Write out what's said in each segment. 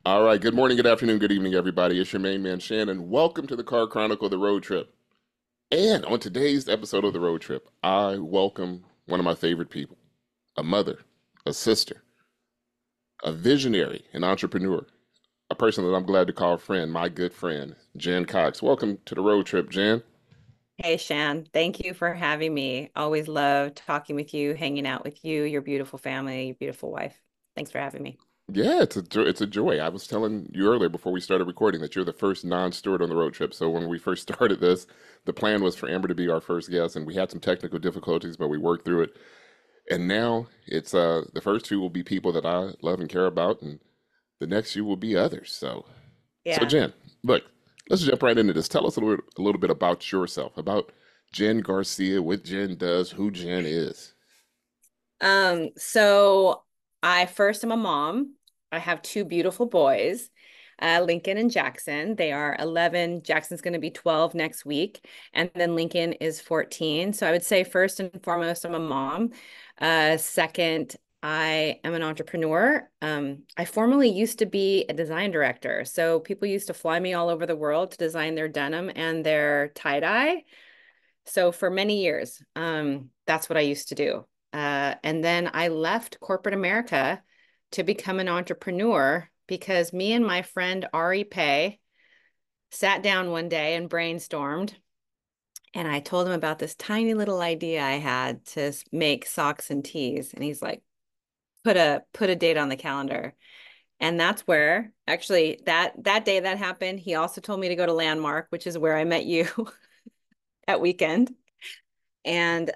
All right. Good morning, good afternoon, good evening, everybody. It's your main man, Shannon. Welcome to the Car Chronicle, the road trip. And on today's episode of the road trip, I welcome one of my favorite people, a mother, a sister, a visionary, an entrepreneur, a person that I'm glad to call friend, my good friend, Jen Cox. Welcome to the road trip, Jen. Hey, Shan, thank you for having me. Always love talking with you, hanging out with you, your beautiful family, your beautiful wife. Thanks for having me. Yeah, it's a joy. I was telling you earlier before we started recording that you're the first non-steward on the road trip. So when we first started this, the plan was for Amber to be our first guest, and we had some technical difficulties, but we worked through it. And now it's the first two will be people that I love and care about, and the next few will be others. So Yeah. Jen, look, let's jump right into this. Tell us a little bit about yourself, about Jen Garcia, what Jen does, who Jen is. So I first am a mom. I have two beautiful boys, Lincoln and Jackson. They are 11. Jackson's going to be 12 next week, and then Lincoln is 14. So I would say first and foremost, I'm a mom. Second, I am an entrepreneur. I formerly used to be a design director. So people used to fly me all over the world to design their denim and their tie-dye. So for many years, that's what I used to do. And then I left corporate America to become an entrepreneur because me and my friend Ari Pay sat down one day and brainstormed. And I told him about this tiny little idea I had to make socks and tees. And he's like, put a date on the calendar. And that's where actually that day that happened, he also told me to go to Landmark, which is where I met you at weekend. And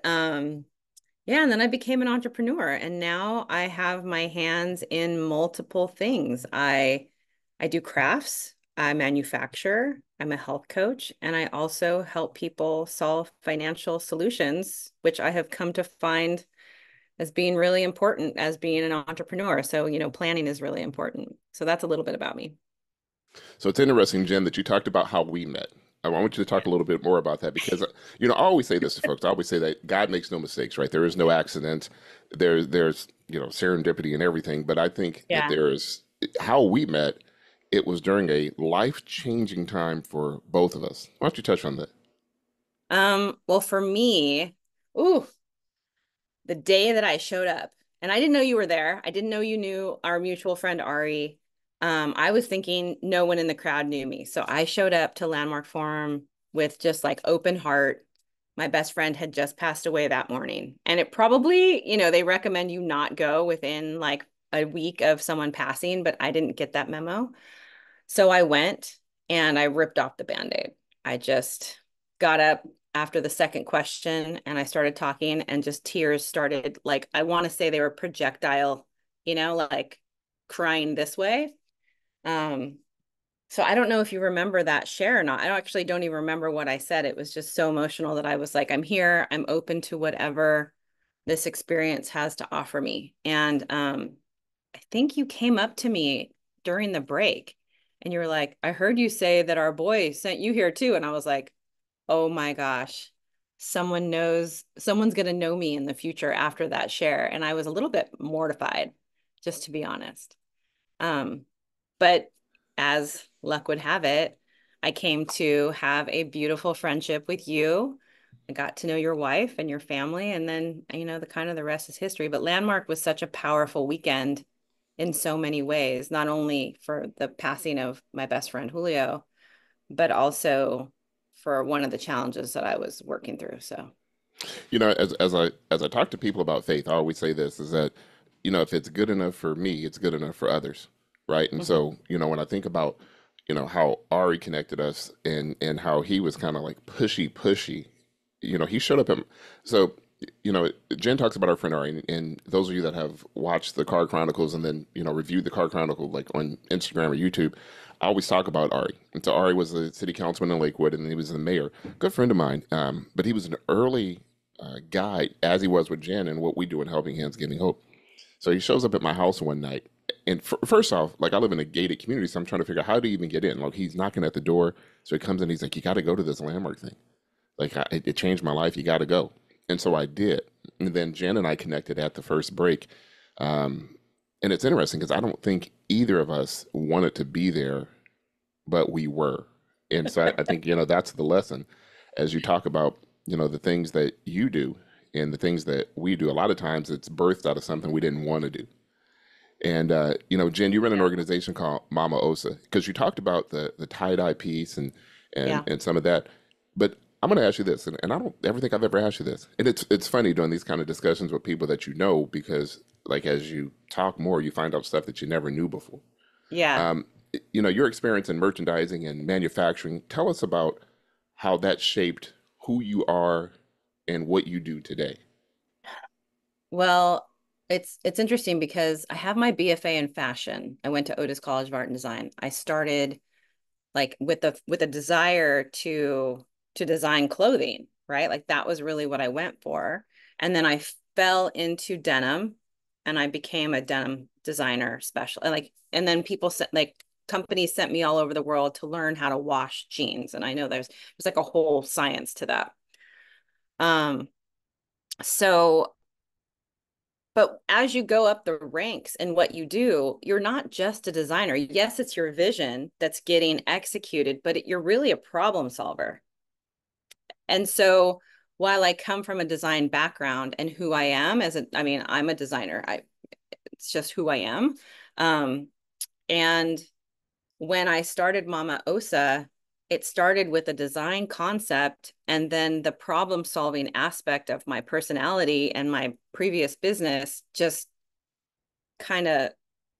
yeah, and then I became an entrepreneur and now I have my hands in multiple things. I do crafts, I manufacture, I'm a health coach, and I also help people solve financial solutions, which I have come to find as being really important as being an entrepreneur. So, planning is really important. So that's a little bit about me. So it's interesting, Jen, that you talked about how we met. I want you to talk a little bit more about that because, I always say this to folks. I always say that God makes no mistakes, right? There is no accident. There's serendipity and everything. But I think that Yeah. there's how we met. It was during a life-changing time for both of us. Why don't you touch on that? Well, for me, ooh, the day that I showed up, and I didn't know you were there. I didn't know you knew our mutual friend Ari. I was thinking no one in the crowd knew me. So I showed up to Landmark Forum with just like open heart. My best friend had just passed away that morning. And it probably, they recommend you not go within like a week of someone passing, but I didn't get that memo. So I went and I ripped off the band-aid. I just got up after the second question and I started talking and just tears started like I want to say they were projectile, like crying this way. Um, so I don't know if you remember that share or not. I don't even remember what I said. It was just so emotional that I was like, I'm here, I'm open to whatever this experience has to offer me. And I think you came up to me during the break and you were like, I heard you say that our boy sent you here too. And I was like, oh my gosh, someone's going to know me in the future after that share. And I was a little bit mortified, just to be honest. Um, but as luck would have it, I came to have a beautiful friendship with you. I got to know your wife and your family, and then, the rest is history. But Landmark was such a powerful weekend in so many ways, not only for the passing of my best friend Julio, but also for one of the challenges that I was working through. So, As I talk to people about faith, I always say this is that, if it's good enough for me, it's good enough for others, right? And mhm. so, when I think about, how Ari connected us and how he was kind of like pushy, he showed up at, so, Jen talks about our friend Ari, and those of you that have watched the Car Chronicles and then, reviewed the Car Chronicle like on Instagram or YouTube, I always talk about Ari. And so Ari was the city councilman in Lakewood, and he was the mayor, good friend of mine. But he was an early guide as he was with Jen and what we do in Helping Hands Giving Hope. So he shows up at my house one night. And first off, like I live in a gated community, so I'm trying to figure out how to even get in. Like he's knocking at the door. So he comes in, he's like, you got to go to this landmark thing. Like it changed my life. You got to go. And so I did. And then Jen and I connected at the first break. Um, And it's interesting because I don't think either of us wanted to be there, but we were. And so I think, that's the lesson as you talk about, the things that you do and the things that we do. A lot of times it's birthed out of something we didn't want to do. And Jen, you run an Yeah. organization called Momma Osa because you talked about the tie dye piece and Yeah. some of that. But I'm going to ask you this, and I don't ever think I've ever asked you this. And it's funny doing these kind of discussions with people that you know because like as you talk more, you find out stuff that you never knew before. Yeah. Um, your experience in merchandising and manufacturing. Tell us about how that shaped who you are and what you do today. Well, it's interesting because I have my BFA in fashion. I went to Otis College of Art and Design. I started like with a desire to design clothing, right? Like that was really what I went for. And then I fell into denim and I became a denim designer special. And then people sent like companies sent me all over the world to learn how to wash jeans. And I know there's like a whole science to that. Um, so but as you go up the ranks in what you do, you're not just a designer. Yes, it's your vision that's getting executed, but you're really a problem solver. And so while I come from a design background and who I am I mean, I'm a designer. It's just who I am. Um, and when I started Momma Osa, it started with a design concept and then the problem solving aspect of my personality and my previous business just kind of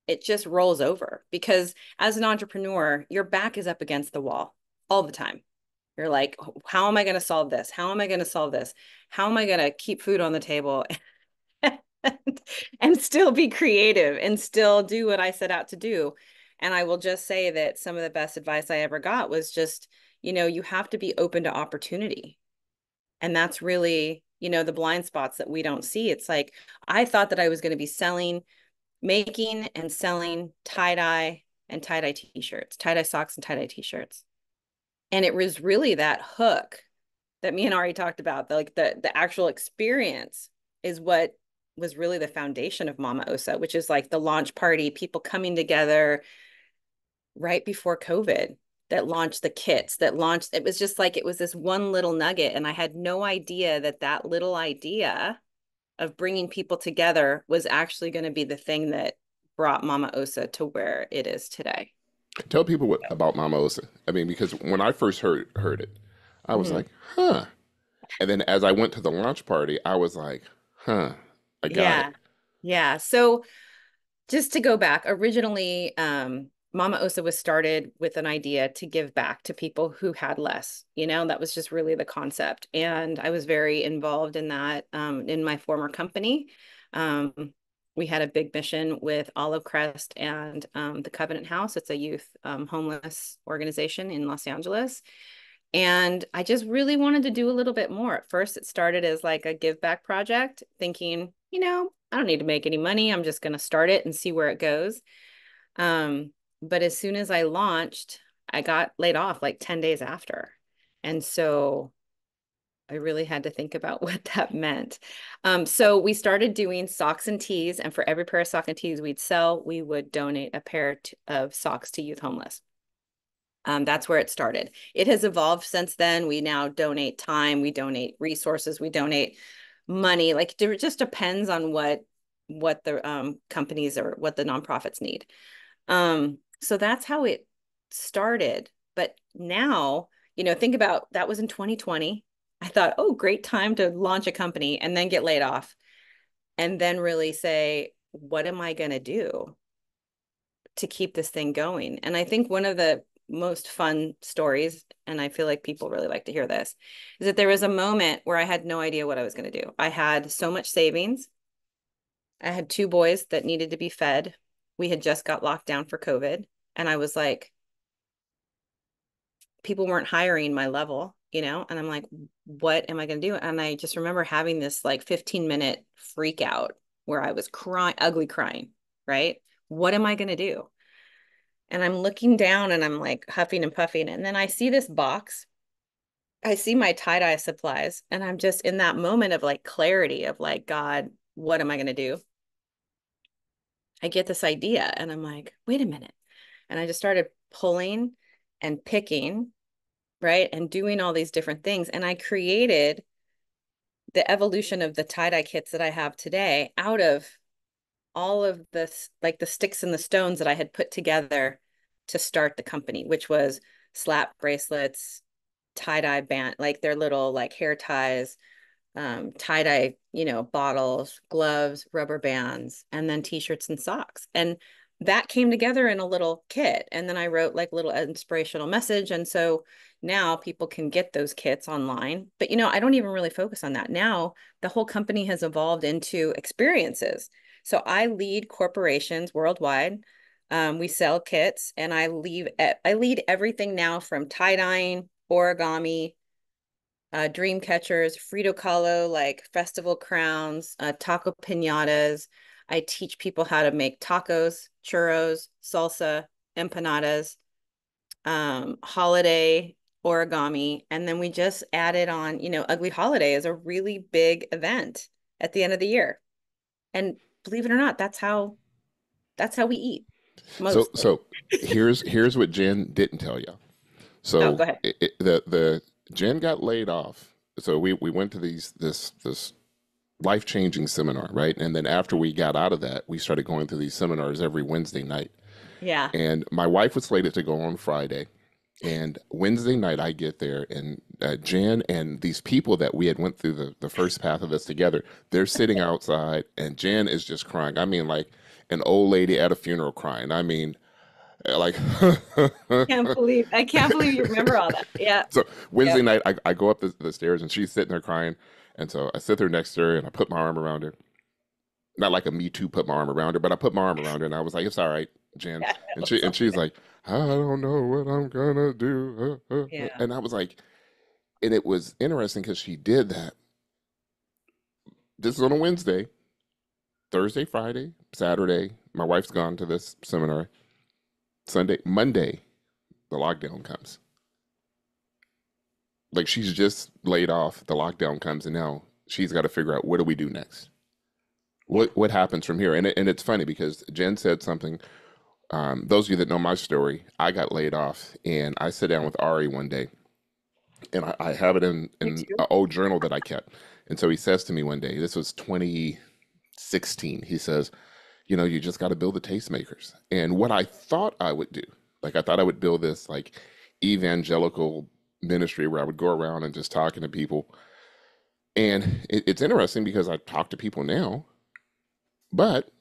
it just rolls over because as an entrepreneur, your back is up against the wall all the time. You're like, how am I going to solve this? How am I going to solve this? How am I going to keep food on the table and, and still be creative and still do what I set out to do? And I will just say that some of the best advice I ever got was just, you have to be open to opportunity. And that's really, the blind spots that we don't see. It's like, I thought that I was going to be making and selling tie-dye and tie-dye t-shirts, tie-dye socks and tie-dye t-shirts. And it was really that hook that me and Ari talked about, the actual experience is what was really the foundation of Momma Osa, which is like the launch party, people coming together right before COVID that launched the kits, it was just like it was this one little nugget. And I had no idea that that little idea of bringing people together was actually going to be the thing that brought Momma Osa to where it is today. Tell people about Momma Osa. I mean, because when I first heard it, I was Mhm. like, huh. And then as I went to the launch party, I was like, huh, I got Yeah. it. Yeah. So just to go back, originally, Mama Osa was started with an idea to give back to people who had less. That was just really the concept. And I was very involved in that in my former company. Um, we had a big mission with Olive Crest and the Covenant House. It's a youth homeless organization in Los Angeles. And I just really wanted to do a little bit more. At first, it started as like a give back project, thinking, I don't need to make any money. I'm just going to start it and see where it goes. Um, but as soon as I launched, I got laid off like 10 days after. And so I really had to think about what that meant. So we started doing socks and tees, and for every pair of sock and tees we'd sell, we would donate a pair of socks to youth homeless. That's where it started. It has evolved since then. We now donate time, we donate resources, we donate money. Like it just depends on what the companies or what the nonprofits need. So that's how it started. But now, think about that was in 2020. I thought, oh, great time to launch a company and then get laid off and then really say, what am I going to do to keep this thing going? And I think one of the most fun stories, and I feel like people really like to hear this, is that there was a moment where I had no idea what I was going to do. I had so much savings. I had two boys that needed to be fed. We had just got locked down for COVID. And I was like, people weren't hiring my level, and I'm like, what am I going to do? And I just remember having this like 15-minute freak out where I was crying, ugly crying, right? What am I going to do? And I'm looking down and I'm like huffing and puffing. And then I see this box. I see my tie-dye supplies. And I'm just in that moment of like clarity of like, God, what am I going to do? I get this idea and I'm like, wait a minute. And I just started pulling and picking, right? And doing all these different things. And I created the evolution of the tie-dye kits that I have today out of all of this, like the sticks and the stones that I had put together to start the company, which was slap bracelets, tie-dye band, like their little like hair ties, tie-dye, bottles, gloves, rubber bands, and then t-shirts and socks. And that came together in a little kit. And then I wrote like little inspirational message. And so now people can get those kits online. But I don't even really focus on that. Now the whole company has evolved into experiences. So I lead corporations worldwide. We sell kits and I lead everything now from tie-dyeing, origami, dream catchers, Frito Kahlo, like festival crowns, taco piñatas. I teach people how to make tacos, churros, salsa, empanadas, holiday origami. And then we just added on, Ugly Holiday is a really big event at the end of the year. And believe it or not, that's how we eat So mostly. so here's what Jen didn't tell you. Oh, So go ahead. the Jen got laid off. So we went to this life changing seminar, right? And then after we got out of that, we started going to these seminars every Wednesday night. Yeah. And my wife was slated to go on Friday. And Wednesday night, I get there, and Jan and these people that we had went through the first path of this together, they're sitting outside, and Jan is just crying. I mean, like an old lady at a funeral crying. I mean, like. I can't believe you remember all that. Yeah. So Wednesday Yep. night, I go up the stairs, and she's sitting there crying. And so I sit there next to her, and I put my arm around her. Not like a me too put my arm around her, but I put my arm around her, and I was like, "It's all right, Jen." Yeah. And she's like, "I don't know what I'm gonna do." Yeah. And I was like, and it was interesting because she did that. This is on a Wednesday, Thursday, Friday, Saturday. My wife's gone to this seminar. Sunday, Monday, the lockdown comes. Like she's just laid off. The lockdown comes, and now she's got to figure out what do we do next. Yeah. What happens from here? And it's funny because Jen said something. Those of you that know my story, I got laid off, and I sit down with Ari one day, and I have it Me in too. an old journal that I kept. And so he says to me one day, this was 2016. He says, you just got to build the tastemakers. And what I thought I would do, like I thought I would build this like evangelical ministry where I would go around and just talking to people. And it's interesting because I talk to people now, but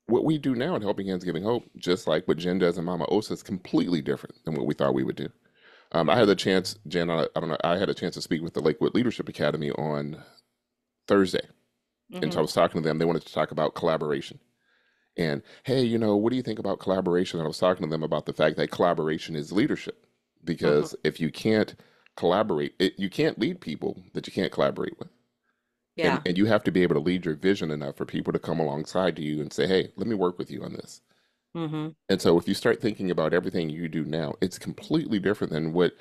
what we do now at Helping Hands Giving Hope, just like what Jen does in Momma Osa, is completely different than what we thought we would do. I had the chance, Jen, I don't know, I had a chance to speak with the Lakewood Leadership Academy on Thursday. And so I Hmm. was talking to them. They wanted to talk about collaboration. And hey, what do you think about collaboration? And I was talking to them about the fact that collaboration is leadership. Hmm. Because if you can't collaborate, you can't lead people that you can't collaborate with. And, Yeah. and you have to be able to lead your vision enough for people to come alongside you and say, hey, let me work with you on this. Hmm. And so if you start thinking about everything you do now, it's completely different than what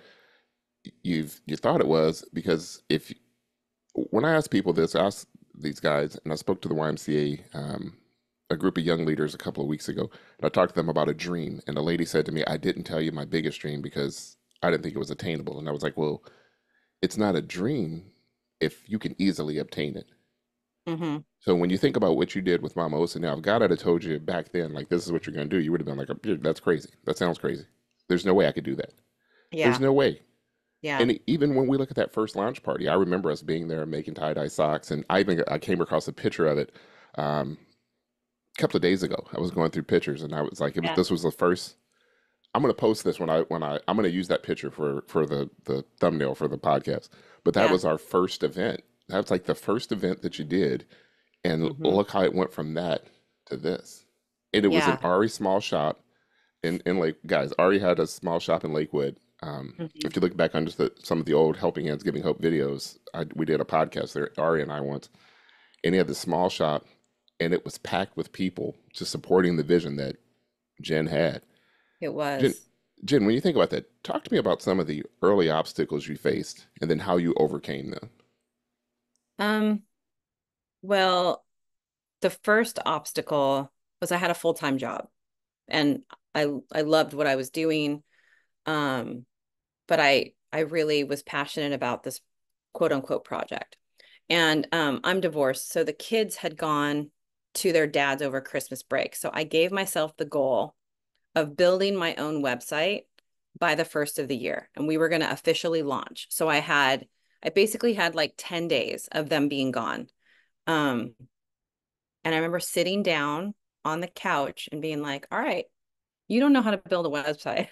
you thought it was. Because if when I ask people this, I asked these guys, and I spoke to the YMCA, a group of young leaders a couple of weeks ago, and I talked to them about a dream. And the lady said to me, I didn't tell you my biggest dream because I didn't think it was attainable. And I was like, well, it's not a dream if you can easily obtain it. Hmm. So when you think about what you did with Mama Osa now, if God had told you back then, like, this is what you're going to do, you would have been like, that's crazy. That sounds crazy. There's no way I could do that. There's Yeah. no way. Yeah. And even when we look at that first launch party, I remember us being there making tie-dye socks. And I came across a picture of it a couple of days ago. I was going through pictures and I was like, Yeah. this was the first. I'm going to post this I'm going to use that picture for the thumbnail for the podcast. But that Yeah. was our first event. That's like the first event that you did. And Hmm. look how it went from that to this. And it was an Yeah. Ari small shop in Lake. Guys, Ari had a small shop in Lakewood. Hmm. If you look back on just some of the old Helping Hands Giving Hope videos, we did a podcast there, Ari and I once. And he had this small shop, and it was packed with people just supporting the vision that Jen had. It Jen, was. Jen, when you think about that, talk to me about some of the early obstacles you faced and then how you overcame them. Um, well, the first obstacle. was I had a full-time job, and I loved what I was doing. Um, but I really was passionate about this quote unquote project. And I'm divorced, so the kids had gone to their dads over Christmas break. So I gave myself the goal of building my own website by the first of the year, and we were going to officially launch. So I basically had like 10 days of them being gone. Um, and I remember sitting down on the couch and being like, all right, you don't know how to build a website.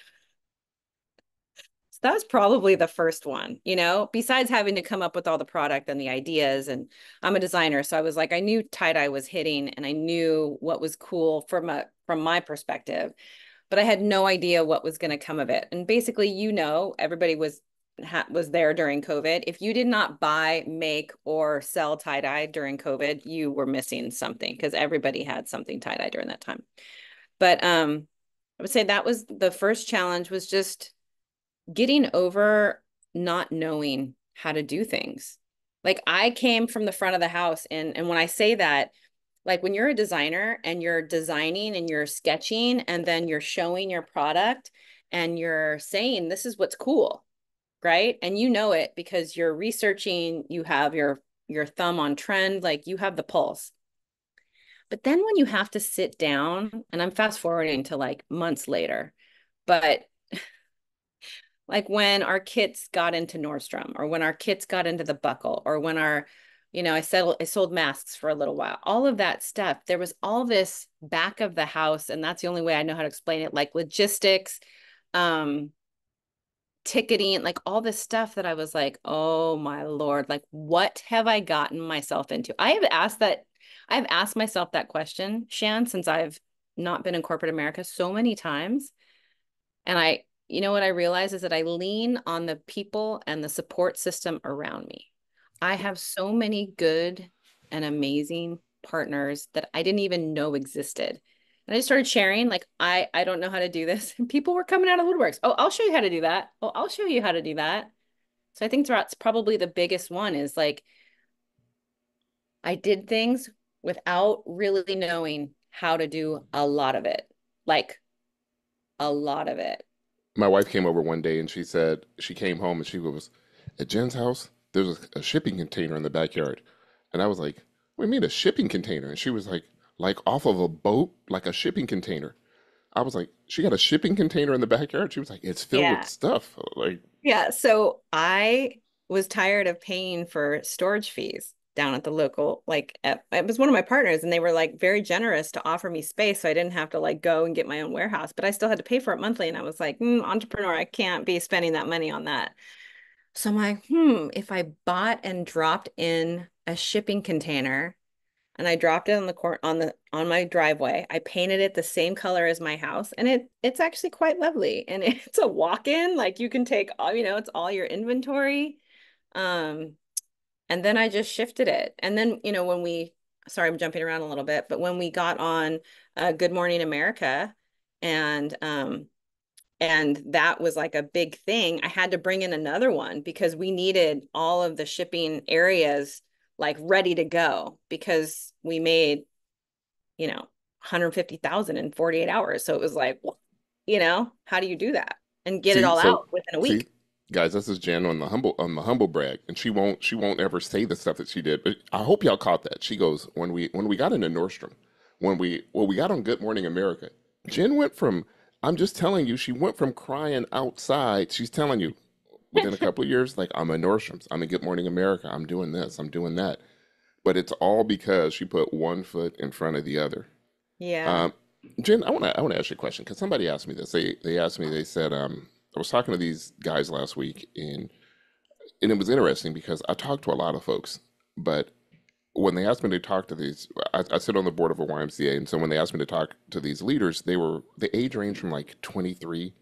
So that's probably the first one, besides having to come up with all the product and the ideas. And I'm a designer. So I was like, I knew tie-dye was hitting and I knew what was cool from my perspective, but I had no idea what was going to come of it. And basically, everybody was there during COVID. If you did not buy, make, or sell tie-dye during COVID, you were missing something because everybody had something tie-dye during that time. But I would say that was the first challenge, was just getting over not knowing how to do things. Like, I came from the front of the house, and when I say that, like, when you're a designer and you're designing and you're sketching and then you're showing your product and you're saying this is what's cool, right? And you know it because you're researching, you have your thumb on trend, like you have the pulse. But then when you have to sit down, and I'm fast forwarding to like months later, but like when our kits got into Nordstrom, or when our kits got into the Buckle, or when I sold masks for a little while, all of that stuff, there was all this back of the house. And that's the only way I know how to explain it, like logistics, um, ticketing, like all this stuff that I was like, oh my Lord, like what have I gotten myself into? I've asked myself that question, Shan, since I've not been in corporate America so many times. And what I realize is that I lean on the people and the support system around me. I have so many good and amazing partners that I didn't even know existed. And I just started sharing, like, I don't know how to do this. And people were coming out of the woodworks. Oh, I'll show you how to do that. Oh, I'll show you how to do that. So I think that's probably the biggest one, is like I did things without really knowing how to do a lot of it. Like a lot of it. My wife came over one day and she said she came home and she was at Jen's house. There's a shipping container in the backyard, and I was like, "What do you mean a shipping container?" And she was like off of a boat, like a shipping container." I was like, "She got a shipping container in the backyard?" She was like, "It's filled with Yeah. stuff." Like, Yeah, so I was tired of paying for storage fees down at the local, it was one of my partners, and they were like very generous to offer me space so I didn't have to like go and get my own warehouse, but I still had to pay for it monthly. And I was like, entrepreneur, I can't be spending that money on that. So I'm like, if I bought and dropped in a shipping container, and I dropped it on the court on my driveway. I painted it the same color as my house, and it's actually quite lovely. And it's a walk-in, like you can take all, it's all your inventory. Um, and then I just shifted it. And then, sorry, I'm jumping around a little bit, but when we got on Good Morning America, and and that was like a big thing. I had to bring in another one because we needed all of the shipping areas like ready to go, because we made, 150,000 in 48 hours. So it was like, how do you do that and get it see, all so out within a see, week? guys, this is Jen on the humble brag, and she won't ever say the stuff that she did. But I hope y'all caught that. She goes, when we got into Nordstrom, when we got on Good Morning America, Jen went from, I'm just telling you, she went from crying outside. She's telling you within a couple of years, like, I'm in Nordstrom's, I'm in Good Morning America, I'm doing this, I'm doing that. But it's all because she put one foot in front of the other. Yeah. Um, Jen, I want to ask you a question because somebody asked me this. They asked me. They said, I was talking to these guys last week, and it was interesting because I talked to a lot of folks, but when they asked me to talk to these, I sit on the board of a YMCA, and so when they asked me to talk to these leaders, the age range from like 23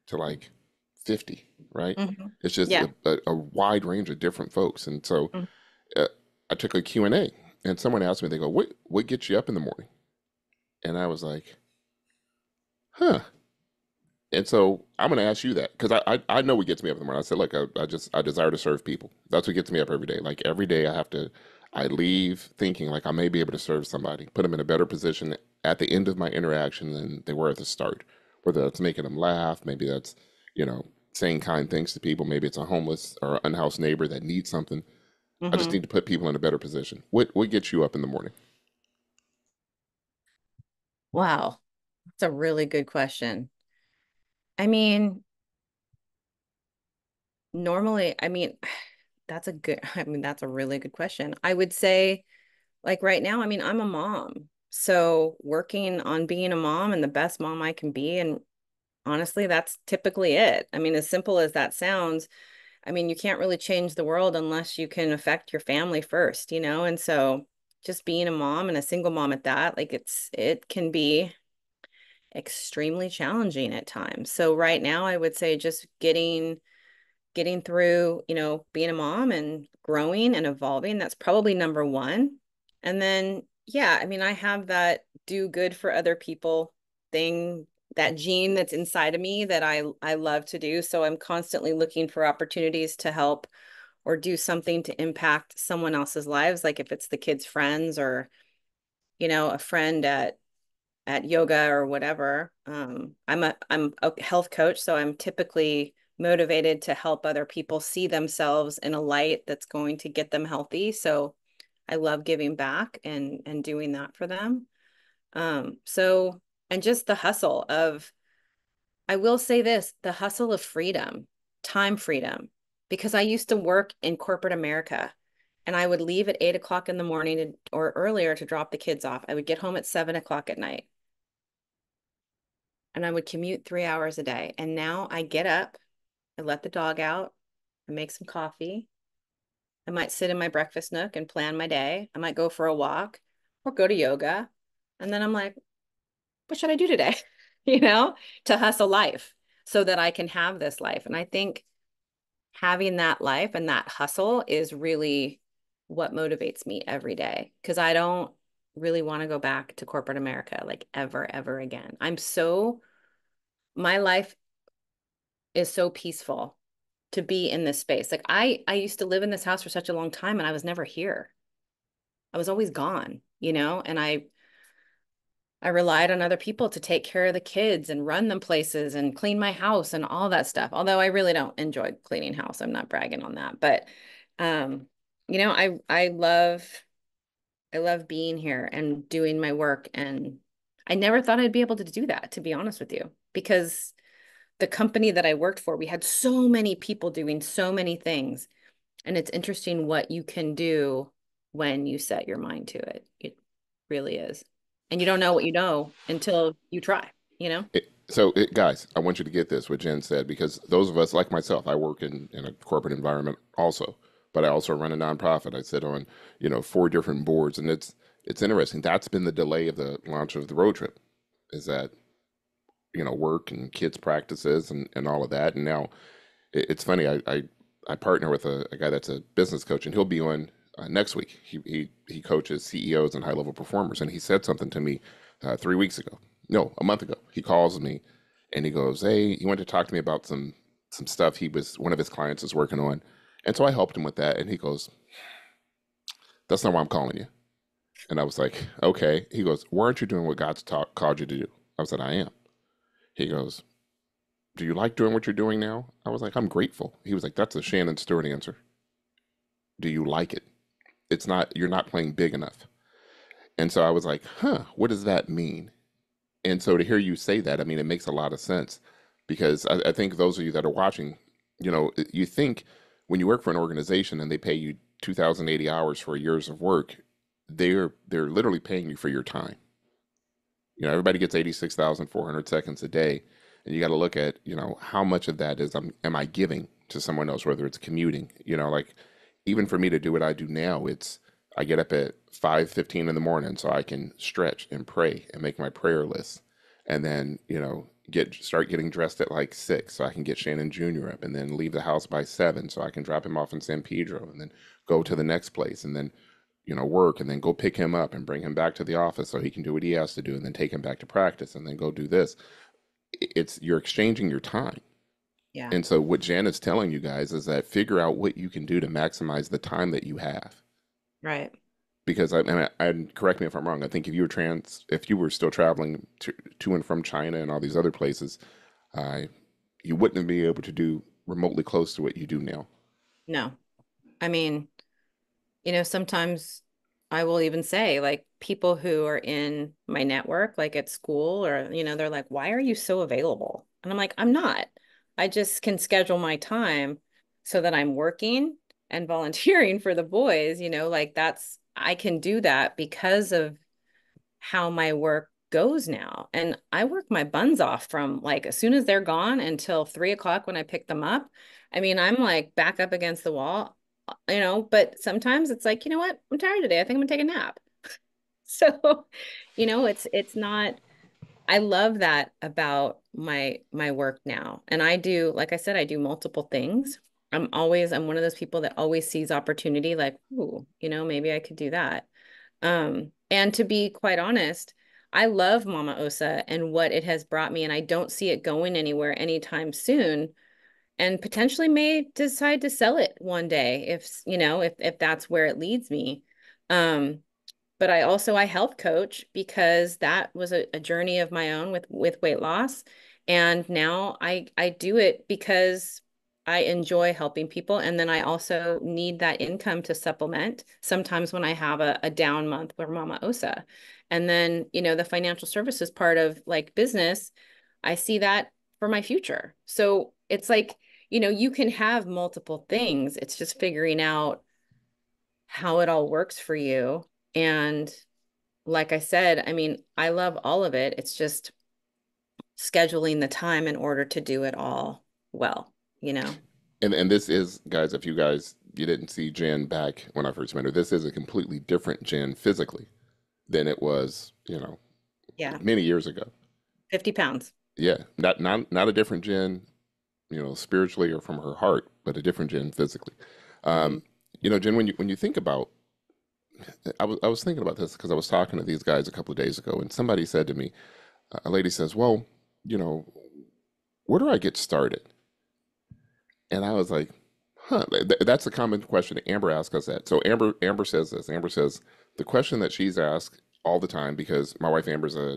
to like 50, right? Mhm. It's just Yeah. a wide range of different folks, and so Mhm. uh, I took a Q&A, and someone asked me, they go, what gets you up in the morning? And I was like, huh. And so I'm going to ask you that because I know what gets me up in the morning. I said, look, I desire to serve people. That's what gets me up every day. Like every day I leave thinking like I may be able to serve somebody, put them in a better position at the end of my interaction than they were at the start. Whether that's making them laugh, maybe that's, you know, saying kind things to people, maybe it's a homeless or unhoused neighbor that needs something. I just Hmm. need to put people in a better position. What gets you up in the morning? Wow. That's a really good question. I mean, normally, that's a really good question. I would say, like right now, I mean, I'm a mom. So working on being a mom and the best mom I can be. And honestly, that's typically it. I mean, as simple as that sounds, I mean, you can't really change the world unless you can affect your family first, you know? And so just being a mom and a single mom at that, like it can be extremely challenging at times. So right now I would say just getting through, you know, being a mom and growing and evolving, that's probably number one. And then yeah, I mean, I have that do good for other people thing, that gene that's inside of me that I love to do. So I'm constantly looking for opportunities to help or do something to impact someone else's lives, like if it's the kids' friends or, you know, a friend at yoga or whatever. I'm a health coach, so I'm typically motivated to help other people see themselves in a light that's going to get them healthy. So I love giving back and doing that for them. So and just the hustle of, I will say this, the hustle of freedom, time freedom, because I used to work in corporate America and I would leave at 8 o'clock in the morning or earlier to drop the kids off. I would get home at 7 o'clock at night and I would commute 3 hours a day. And now I get up, I let the dog out, I make some coffee. I might sit in my breakfast nook and plan my day. I might go for a walk or go to yoga. And then I'm like, what should I do today? You know, to hustle life so that I can have this life. And I think having that life and that hustle is really what motivates me every day because I don't really want to go back to corporate America like ever, ever again. My life is so peaceful to be in this space. Like I used to live in this house for such a long time and I was never here. I was always gone, you know, and I relied on other people to take care of the kids and run them places and clean my house and all that stuff. Although I really don't enjoy cleaning house. I'm not bragging on that. But um, you know, I love being here and doing my work. And I never thought I'd be able to do that, to be honest with you, because the company that I worked for, we had so many people doing so many things. And it's interesting what you can do when you set your mind to it. It really is. And you don't know what you know until you try, you know? Guys, I want you to get this, what Jen said, because those of us, like myself, I work in a corporate environment also, but I also run a nonprofit. I sit on, you know, four different boards, and it's interesting. That's been the delay of the launch of the road trip, is that, you know, work and kids practices and all of that. And now it's funny. I partner with a guy that's a business coach, and he'll be on next week. He coaches CEOs and high level performers, and he said something to me 3 weeks ago. No, a month ago. He calls me, and he goes, "Hey, he wanted to talk to me about some stuff one of his clients is working on," and so I helped him with that. And he goes, "That's not why I'm calling you." And I was like, "Okay." He goes, "Why aren't you doing what called you to do?" I said, "I am." He goes, "Do you like doing what you're doing now?" I was like, "I'm grateful." He was like, "That's a Shannon Stewart answer. Do you like it? It's not, you're not playing big enough." And so I was like, huh, what does that mean? And so to hear you say that, I mean, it makes a lot of sense because I think those of you that are watching, you know, you think when you work for an organization and they pay you 2,080 hours for years of work, they're literally paying you for your time. You know, everybody gets 86,400 seconds a day, and you got to look at, you know, how much of that is am I giving to someone else, whether it's commuting, you know, like even for me to do what I do now, it's I get up at 5:15 in the morning so I can stretch and pray and make my prayer list, and then, you know, start getting dressed at like 6 so I can get Shannon Jr. up, and then leave the house by 7 so I can drop him off in San Pedro, and then go to the next place, and then, you know, work, and then go pick him up and bring him back to the office so he can do what he has to do, and then take him back to practice, and then go do this. It's you're exchanging your time. Yeah. And so what Jan is telling you guys is that figure out what you can do to maximize the time that you have. Right. because I correct me if I'm wrong. I think if you were still traveling to and from China and all these other places, uh, you wouldn't be able to do remotely close to what you do now. No. I mean, sometimes I will even say, like, people who are in my network, like at school, or, they're like, why are you so available? And I'm like, I'm not. I just can schedule my time so that I'm working and volunteering for the boys, like I can do that because of how my work goes now. And I work my buns off from like as soon as they're gone until 3 o'clock when I pick them up. I mean, I'm like back up against the wall, but sometimes it's like, you know what? I'm tired today. I think I'm gonna take a nap. So, it's not, I love that about my work now. And I do, like I said, I do multiple things. I'm one of those people that always sees opportunity, like, ooh, maybe I could do that. And to be quite honest, I love Momma Osa and what it has brought me, and I don't see it going anywhere anytime soon, and potentially may decide to sell it one day if that's where it leads me. Um, but I health coach because that was a journey of my own with weight loss. And now I do it because I enjoy helping people. And then I also need that income to supplement sometimes when I have a down month with Momma Osa. And then, the financial services part of like business, I see that for my future. So it's like, you can have multiple things. It's just figuring out how it all works for you. And like I said, I mean, I love all of it. It's just scheduling the time in order to do it all well, you know? And this is, guys, if you didn't see Jen back when I first met her, this is a completely different Jen physically than it was, Yeah. many years ago. 50 pounds. Yeah, not a different Jen, spiritually or from her heart, but a different Jen physically. Hmm. Um, Jen, when you think about, I was thinking about this because I was talking to these guys a couple of days ago, and somebody said to me, a lady says, "Well, you know, where do I get started?" And I was like, "Huh." That's a common question that Amber asks us that. So Amber says this. Amber says the question that she's asked all the time because my wife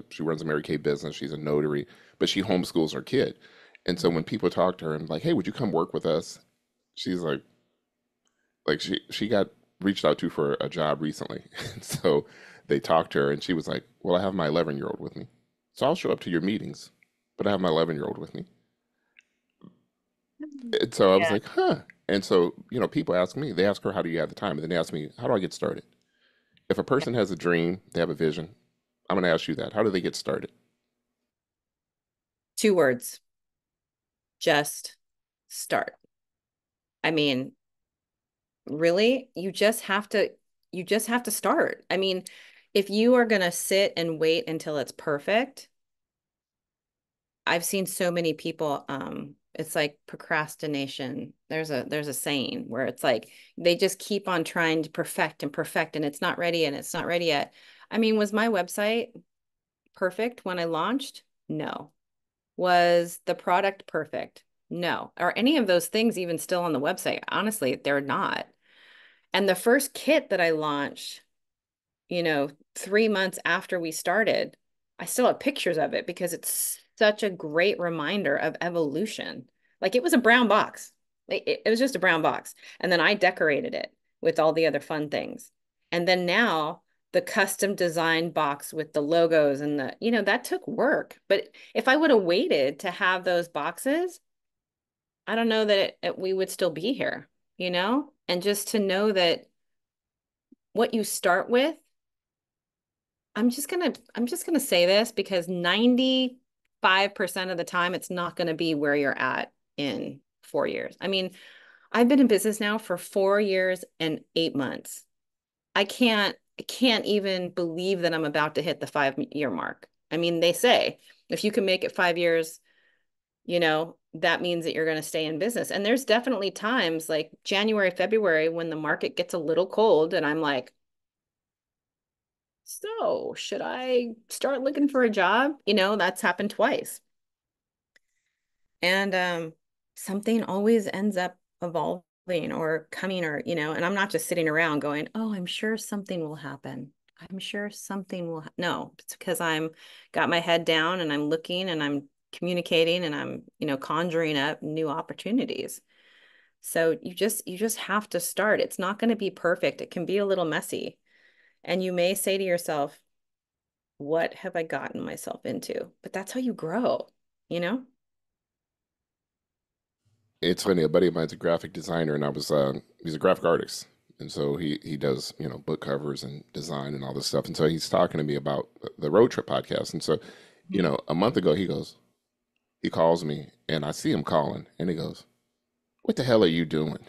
she runs a Mary Kay business. She's a notary, but she homeschools her kid. And so when people talk to her and like, "Hey, would you come work with us?" She's like she got reached out to for a job recently. And so they talked to her and she was like, "Well, I have my 11-year-old with me. So I'll show up to your meetings, but I have my 11-year-old with me." And so I was Yeah. like, "Huh." And so, people ask me, they ask her, "How do you have the time?" And then they ask me, "How do I get started?" If a person has a dream, they have a vision, I'm going to ask you that. How do they get started? 2 words, just start. I mean, really, you just have to start. I mean, if you are going to sit and wait until it's perfect, I've seen so many people, it's like procrastination. There's a saying where it's like they just keep on trying to perfect and perfect and it's not ready and it's not ready yet. I mean, was my website perfect when I launched? No. Was the product perfect? No. Are any of those things even still on the website? Honestly, they're not. And the first kit that I launched, 3 months after we started, I still have pictures of it because it's such a great reminder of evolution. Like it was a brown box. It was just a brown box. And then I decorated it with all the other fun things. And then now the custom design box with the logos and that took work. But if I would have waited to have those boxes, I don't know that we would still be here, And just to know that what you start with, I'm just gonna say this because 95% of the time it's not gonna be where you're at in 4 years. I mean, I've been in business now for 4 years and 8 months. I can't even believe that I'm about to hit the 5 year mark. I mean, they say if you can make it 5 years, that means that you're going to stay in business. And there's definitely times like January, February when the market gets a little cold and I'm like, so, should I start looking for a job? That's happened twice. And something always ends up evolving. or coming or, and I'm not just sitting around going, oh, I'm sure something will happen. I'm sure something will. No, it's because I'm got my head down and I'm looking and I'm communicating and I'm, conjuring up new opportunities. So you just have to start. It's not going to be perfect. It can be a little messy. And you may say to yourself, what have I gotten myself into? But that's how you grow, you know? It's funny, a buddy of mine's a graphic designer, and he's a graphic artist, and so he does book covers and design and all this stuff, and so he's talking to me about the road trip podcast, and so Mhm. a month ago he calls me, and I see him calling, and he goes, "What the hell are you doing?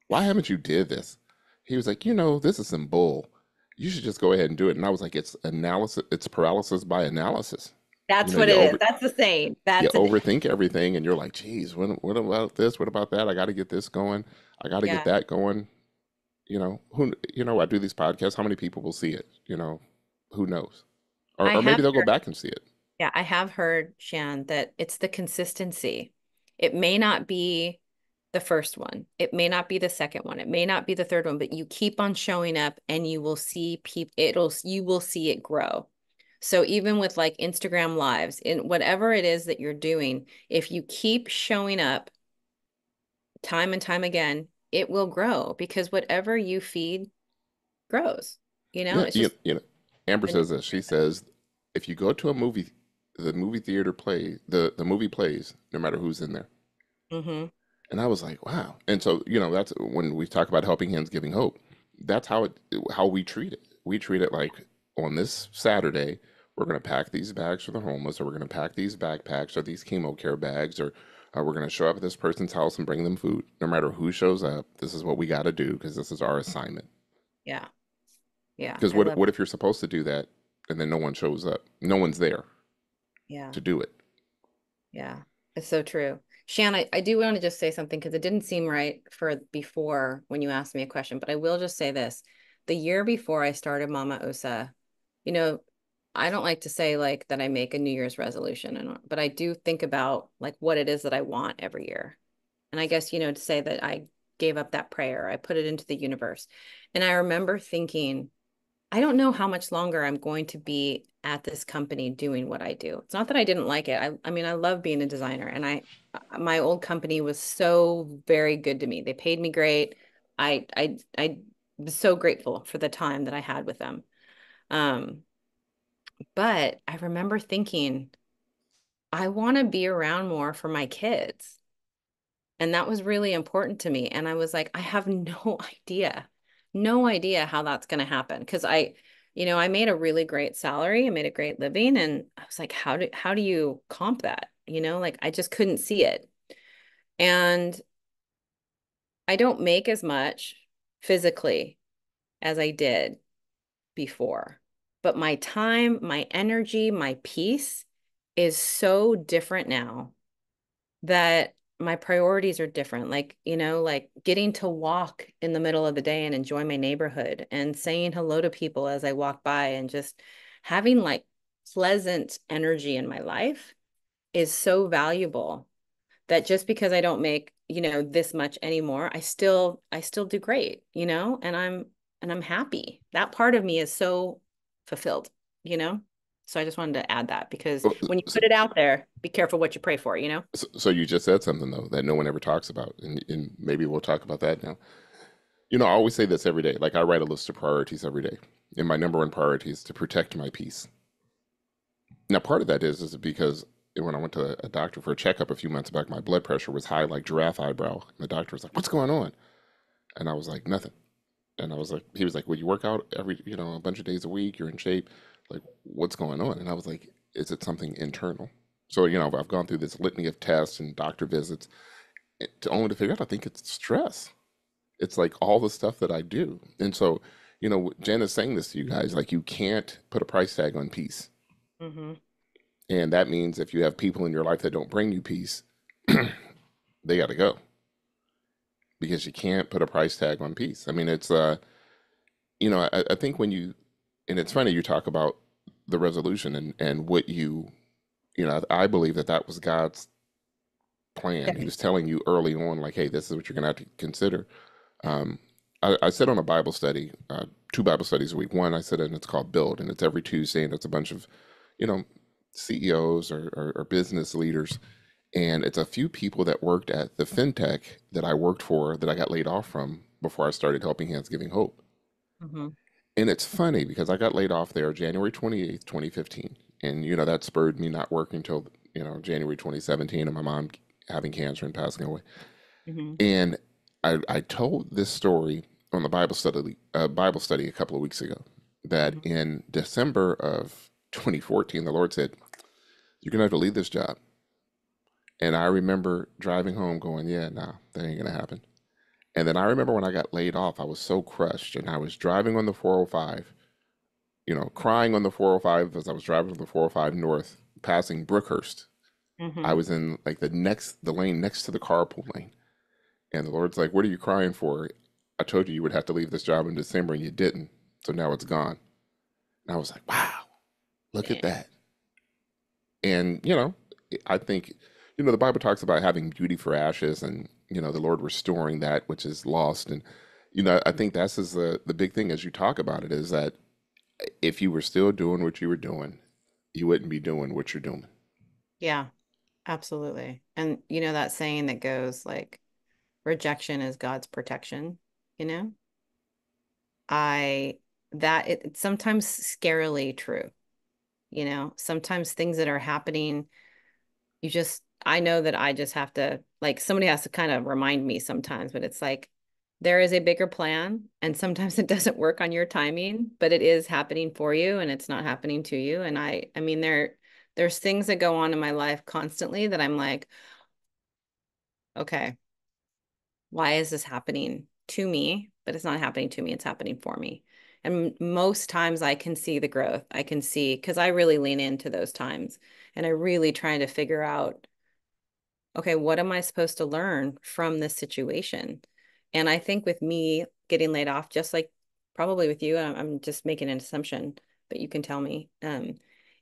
Why haven't you did this?" He was like, "This is some bull. You should just go ahead and do it." And I was like, "It's analysis. It's paralysis by analysis. That's what You it is. That's the saying. you That's it. overthink everything, and you're like, geez, what about this? What about that? I got to get this going. I got to get Yeah. that going. I do these podcasts. How many people will see it? Who knows? Or, I or maybe have they'll go back and see it. Yeah, I have heard, Shan, that it's the consistency. It may not be the first one. It may not be the second one. It may not be the third one, but you keep on showing up and you will see you will see it grow. So even with like Instagram lives, in whatever it is that you're doing, if you keep showing up time and time again, it will grow because whatever you feed grows. Yeah, It's just Amber a new. says this. She says, if you go to a movie, the movie theater play, the movie plays, no matter who's in there. Mm-hmm. And I was like, wow. And so, that's when we talk about helping hands giving hope. That's how we treat it. We treat it like on this Saturday, we're going to pack these bags for the homeless, or we're going to pack these backpacks or these chemo care bags, or we're going to show up at this person's house and bring them food. No matter who shows up, this is what we got to do because this is our assignment. Yeah. Yeah. Because I love what if you're supposed to do that and then no one shows up? No one's there Yeah. to do it. Yeah, it's so true. Shan, I do want to just say something because it didn't seem right for before when you asked me a question, but I will just say this. The year before I started Momma Osa, you know, I don't like to say like that I make a New Year's resolution, but I do think about like what it is that I want every year. And I guess, to say that I gave up that prayer, I put it into the universe. And I remember thinking, I don't know how much longer I'm going to be at this company doing what I do. It's not that I didn't like it. I mean, I love being a designer and my old company was so very good to me. They paid me great. I was so grateful for the time that I had with them. Um, but I remember thinking, I want to be around more for my kids. And that was really important to me. And I was like, I have no idea, no idea how that's going to happen. Because I made a really great salary. I made a great living. And I was like, how do you comp that? Like I just couldn't see it. And I don't make as much physically as I did before. But my time, my energy, my peace is so different now that my priorities are different. Like, like getting to walk in the middle of the day and enjoy my neighborhood and saying hello to people as I walk by and just having like pleasant energy in my life is so valuable that just because I don't make, this much anymore, I still do great, and I'm happy. That part of me is so fulfilled, you know? So I just wanted to add that because Well, when you So, put it out there, be careful what you pray for. so you just said something though that no one ever talks about, and maybe we'll talk about that now. I always say this every day. Like I write a list of priorities every day, and my number one priority is to protect my peace. Now, part of that is because when I went to a doctor for a checkup a few months back, my blood pressure was high like giraffe eyebrow. And the doctor was like, "What's going on?" And I was like, "Nothing." And I was like, he was like, "Well, you work out a bunch of days a week. You're in shape. Like, what's going on?" And I was like, "Is it something internal?" So, I've gone through this litany of tests and doctor visits to only to figure out I think it's stress. It's like all the stuff that I do. And so, Jen is saying this to you guys, like you can't put a price tag on peace. Hmm. And that means if you have people in your life that don't bring you peace, they got to go because you can't put a price tag on peace. I mean, I think and it's funny you talk about the resolution and what I believe that was God's plan. He was telling you early on, like, hey, this is what you're going to have to consider. Um, I sit on a Bible study, two Bible studies a week. One I sit in, it's called Build, and it's every Tuesday, and it's a bunch of, you know, CEOs or business leaders, and it's a few people that worked at the fintech that I worked for that I got laid off from before I started Helping Hands Giving Hope. Hmm. And it's funny because I got laid off there January 28th, 2015. And, that spurred me not working until, January 2017 and my mom having cancer and passing away. Hmm. And I told this story on the Bible study a couple of weeks ago that Hmm. in December of 2014, the Lord said, "You're going to have to leave this job." And I remember driving home going, "Yeah, nah, that ain't going to happen." And then I remember when I got laid off, I was so crushed and I was driving on the 405, crying on the 405 as I was driving on the 405 north, passing Brookhurst. I Hmm. was in like the lane next to the carpool lane. And the Lord's like, "What are you crying for? I told you you would have to leave this job in December and you didn't. So now it's gone." And I was like, "Wow, look at Yeah. that." And, I think, the Bible talks about having beauty for ashes and, the Lord restoring that which is lost. And, I think that's is the big thing as you talk about it is that if you were still doing what you were doing, you wouldn't be doing what you're doing. Yeah, absolutely. And you know that saying that goes like rejection is God's protection, you know? I it's sometimes scarily true, you know? Sometimes things that are happening, I know that I just have to like somebody has to kind of remind me sometimes, but it's like there is a bigger plan and sometimes it doesn't work on your timing, but it is happening for you and it's not happening to you. And I mean there's things that go on in my life constantly that I'm like, okay, why is this happening to me? But it's not happening to me, it's happening for me. And most times I can see the growth. I can see because I really lean into those times and I really try to figure out, okay, what am I supposed to learn from this situation? And I think with me getting laid off, just like probably with you, I'm just making an assumption, but you can tell me,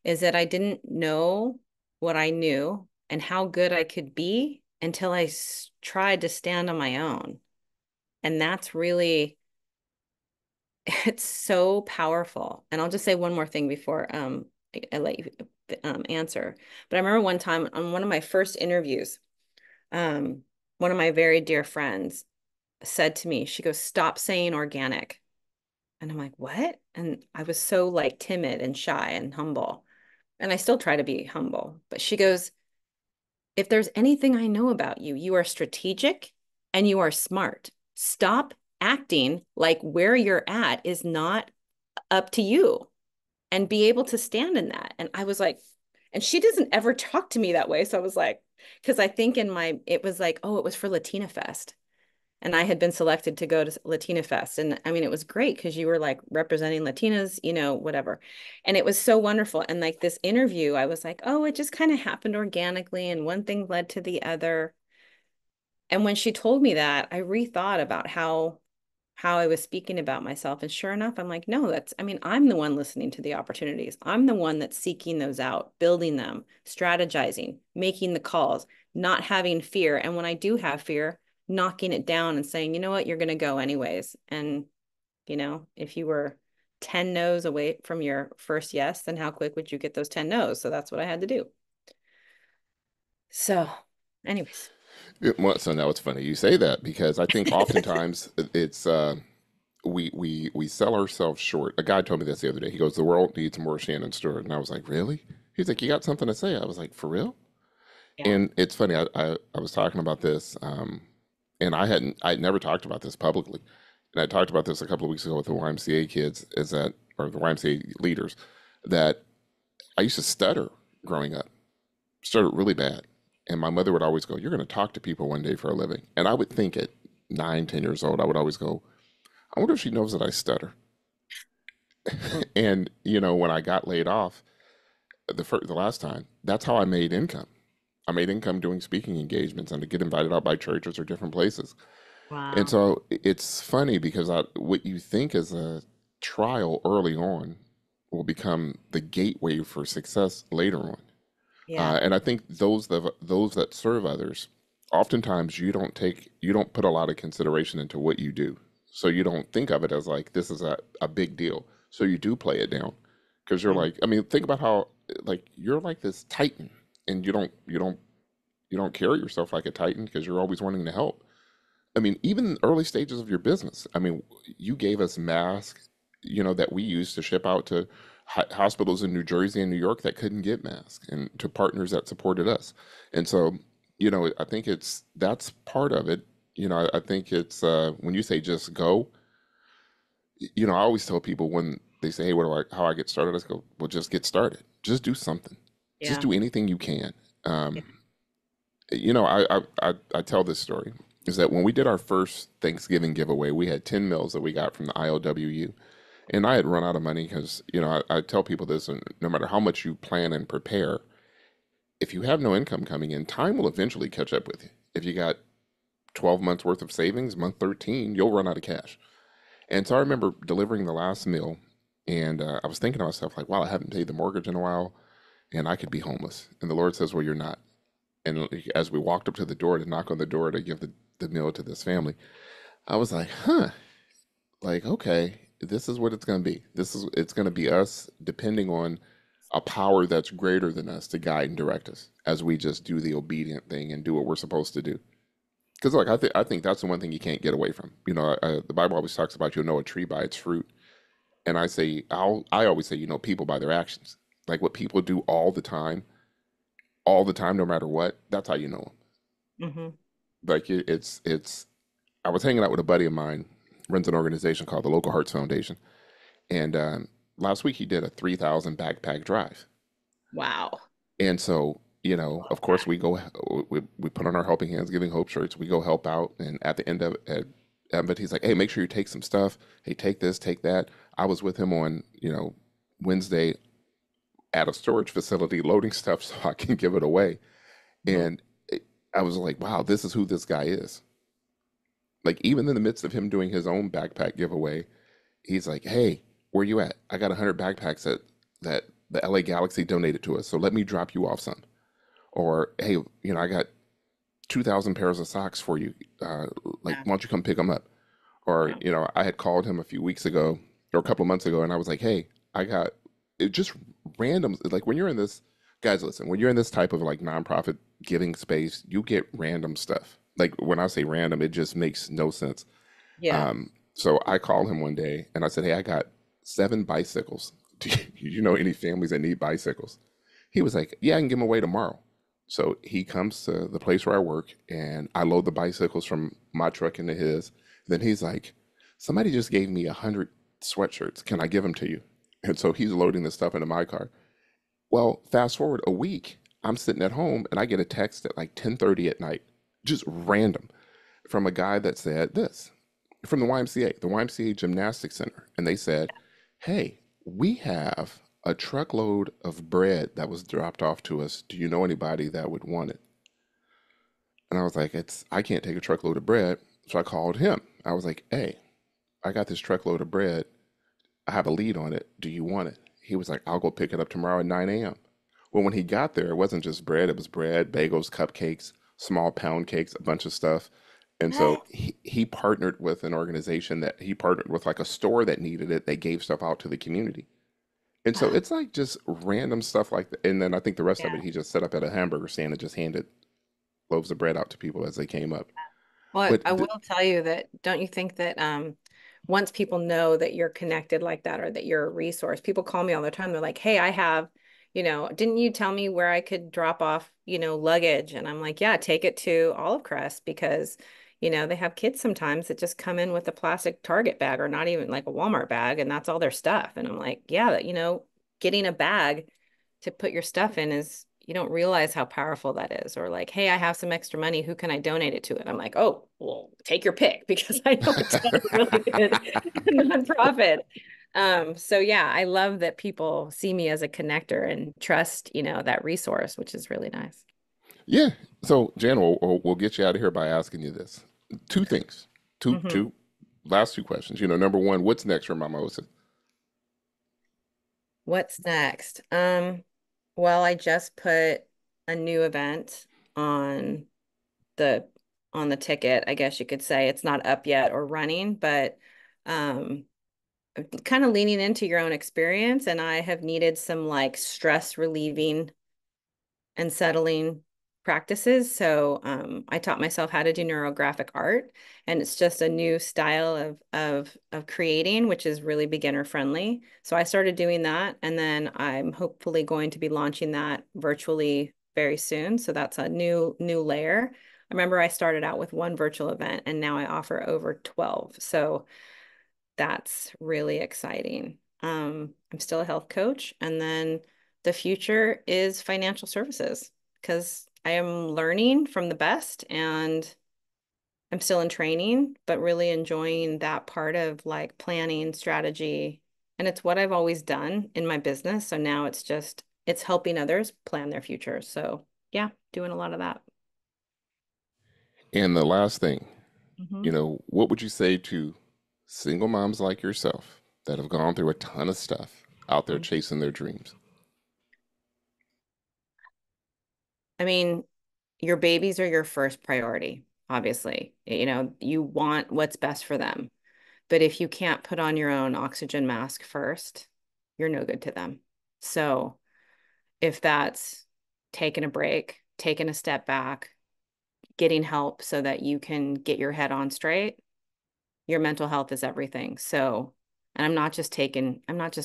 is that I didn't know what I knew and how good I could be until tried to stand on my own. And that's really, it's so powerful. And I'll just say one more thing before I let you answer. But I remember one time on one of my first interviews, um, one of my very dear friends said to me, she goes, "Stop saying organic." And I'm like, "What?" And I was so like timid and shy and humble. And I still try to be humble. But she goes, "If there's anything I know about you, you are strategic and you are smart. Stop acting like where you're at is not up to you and be able to stand in that." And I was like, and she doesn't ever talk to me that way. So I was like, because I think it was like, oh, it was for Latina Fest. And I had been selected to go to Latina Fest. And I mean, it was great because you were like representing Latinas, whatever. And it was so wonderful. And like this interview, I was like, oh, it just kind of happened organically. And one thing led to the other. And when she told me that, I rethought about how I was speaking about myself. And sure enough, I'm like, no, I mean, I'm the one listening to the opportunities. I'm the one that's seeking those out, building them, strategizing, making the calls, not having fear. And when I do have fear, knocking it down and saying, you know what, you're going to go anyways. And, if you were 10 no's away from your first yes, then how quick would you get those 10 no's? So that's what I had to do. So, anyways. Well, so now it's funny you say that because I think oftentimes it's we sell ourselves short. A guy told me this the other day. He goes, "The world needs more Shannon Stewart," and I was like, "Really?" He's like, "You got something to say?" I was like, "For real?" Yeah. And it's funny. I was talking about this, and I'd never talked about this publicly, and I talked about this a couple of weeks ago with the YMCA kids, or the YMCA leaders, that I used to stutter growing up, stuttered really bad, and my mother would always go, "You're going to talk to people one day for a living," and I would think at 9, 10 years old, I would always go, "I wonder if she knows that I stutter." Mm. And when I got laid off the last time, that's how I made income. I made income doing speaking engagements and to get invited out by churches or different places. And Wow. so it's funny because what you think is a trial early on will become the gateway for success later on. Yeah. And I think those that serve others oftentimes you don't put a lot of consideration into what you do. So you don't think of it as like this is a big deal. So you do play it down because you're Mhm. like, I mean, think about how like you're like this titan and you don't carry yourself like a titan because you're always wanting to help. I mean, even in early stages of your business. I mean, you gave us masks, that we used to ship out to hospitals in New Jersey and New York that couldn't get masks, and to partners that supported us. And so, I think that's part of it. I think it's when you say just go. I always tell people when they say, "Hey, how I get started?" I just go, "Well, just get started. Just do something. Just Yeah. do anything you can." Yeah. I tell this story is that when we did our first Thanksgiving giveaway, we had 10 meals that we got from the IOWU. And I had run out of money because, I tell people this, and no matter how much you plan and prepare, if you have no income coming in, time will eventually catch up with you. If you got 12 months worth of savings, month 13, you'll run out of cash. And so I remember delivering the last meal, and I was thinking to myself, like, wow, I haven't paid the mortgage in a while, and I could be homeless. And the Lord says, well, you're not. And as we walked up to the door to knock on the door to give the meal to this family, I was like, huh, like, okay, this is what it's going to be. It's going to be us depending on a power that's greater than us to guide and direct us as we just do the obedient thing and do what we're supposed to do. Because, like, I think that's the one thing you can't get away from. The Bible always talks about you'll know a tree by its fruit. And I always say, people by their actions. Like what people do all the time, no matter what, that's how you know them. Hmm. Like it's I was hanging out with a buddy of mine, runs an organization called the Local Hearts Foundation, and last week he did a 3,000 backpack drive. Wow. And so, of course, we put on our helping hands, giving hope shirts. We go help out, and at the end of it, he's like, "Hey, make sure you take some stuff. Hey, take this, take that." I was with him on Wednesday at a storage facility loading stuff so I can give it away, Hmm. and I was like, "Wow, this is who this guy is." Like even in the midst of him doing his own backpack giveaway, he's like, "Hey, where you at? I got 100 backpacks that the LA Galaxy donated to us, so let me drop you off some." Or, "Hey, I got 2,000 pairs of socks for you. Like, Yeah. why don't you come pick them up?" Or, Wow. I had called him a few weeks ago or a couple of months ago, and I was like, "Hey, I got it." Just random. Like when you're in this, guys, listen, when you're in this type of like nonprofit giving space, you get random stuff. Like when I say random, it just makes no sense. Yeah. So I called him one day and I said, "Hey, I got 7 bicycles. Do you know any families that need bicycles?" He was like, "Yeah, I can give them away tomorrow." So he comes to the place where I work and I load the bicycles from my truck into his. Then he's like, "Somebody just gave me 100 sweatshirts. Can I give them to you?" And so he's loading the stuff into my car. Well, fast forward a week, I'm sitting at home and I get a text at like 10:30 at night, just random, from a guy that said this from the YMCA, the YMCA Gymnastics Center. And they said, "Hey, we have a truckload of bread that was dropped off to us. Do you know anybody that would want it?" And I was like, I can't take a truckload of bread. So I called him. I was like, "Hey, I got this truckload of bread. I have a lead on it. Do you want it?" He was like, "I'll go pick it up tomorrow at 9 a.m." Well, when he got there, it wasn't just bread, it was bread, bagels, cupcakes, small pound cakes, a bunch of stuff. And so he partnered with an organization that he partnered with, like a store that needed it. They gave stuff out to the community. And so it's like just random stuff like that. And then I think the rest of it, Yeah. he just set up at a hamburger stand and just handed loaves of bread out to people as they came up. Well, But I will tell you that don't you think that once people know that you're connected like that or that you're a resource, people call me all the time. They're like, "Hey, I have, didn't you tell me where I could drop off, luggage?" And I'm like, "Yeah, take it to Olive Crest because, they have kids sometimes that just come in with a plastic Target bag or not even like a Walmart bag, and that's all their stuff." And I'm like, "Yeah, getting a bag to put your stuff in is you don't realize how powerful that is." Or like, "Hey, I have some extra money. Who can I donate it to?" And I'm like, "Oh, well, take your pick," because I know it's a really good nonprofit. So yeah, I love that people see me as a connector and trust, that resource, which is really nice. yeah. So, Jan, we'll get you out of here by asking you this. Two things. Hmm. Last two questions. Number one, what's next for Momma Osa? What's next? Well, I just put a new event on the on the ticket, I guess you could say. It's not up yet or running, but um kind of leaning into your own experience, and I have needed some like stress relieving and settling practices. So I taught myself how to do neurographic art, and it's just a new style of creating, which is really beginner friendly. So I started doing that, and then I'm hopefully going to be launching that virtually very soon. So that's a new layer. I remember I started out with one virtual event, and now I offer over 12. So that's really exciting. I'm still a health coach, and then the future is financial services because I am learning from the best and I'm still in training, but really enjoying that part of like planning, strategy. And it's what I've always done in my business. So now it's helping others plan their future. So yeah, doing a lot of that. And the last thing, Mhm. what would you say to single moms like yourself that have gone through a ton of stuff out there chasing their dreams? I mean, your babies are your first priority, obviously. You want what's best for them. But if you can't put on your own oxygen mask first, you're no good to them. So if that's taking a break, taking a step back, getting help so that you can get your head on straight, your mental health is everything. So, and I'm not just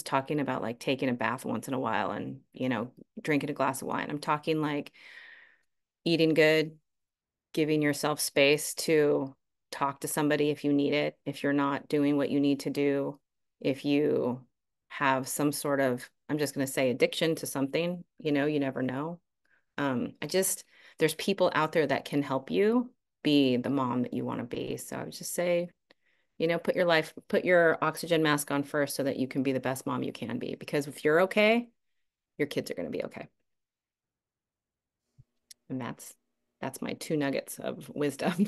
talking about like taking a bath once in a while and, drinking a glass of wine. I'm talking like eating good, giving yourself space to talk to somebody if you need it, if you're not doing what you need to do, if you have some sort of, I'm just going to say addiction to something, you never know. There's people out there that can help you be the mom that you want to be. So I would just say, put your oxygen mask on first so that you can be the best mom you can be. Because if you're okay, your kids are going to be okay. And that's my two nuggets of wisdom.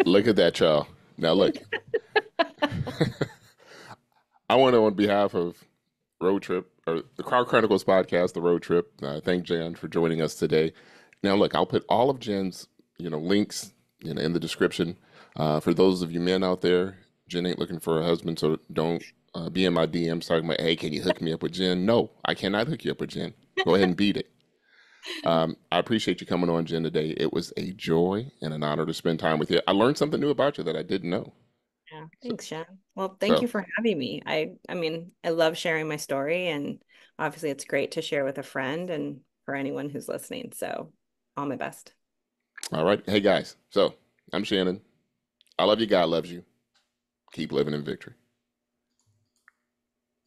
Look at that, y'all. Now, look, I want to, on behalf of Road Trip or the Chronicles podcast, the Road Trip, thank Jen for joining us today. Now, look, I'll put all of Jen's, links, in the description. For those of you men out there, Jen ain't looking for a husband, so don't be in my DMs talking about, hey, can you hook me up with Jen? No, I cannot hook you up with Jen. Go ahead and beat it. I appreciate you coming on, Jen, today. It was a joy and an honor to spend time with you. I learned something new about you that I didn't know. Yeah, So, thanks, Shan. Well, thank so you for having me. I mean, I love sharing my story, and obviously it's great to share with a friend and for anyone who's listening. So, all my best. all right. Hey, guys. So I'm Shannon. I love you. God loves you. Keep living in victory.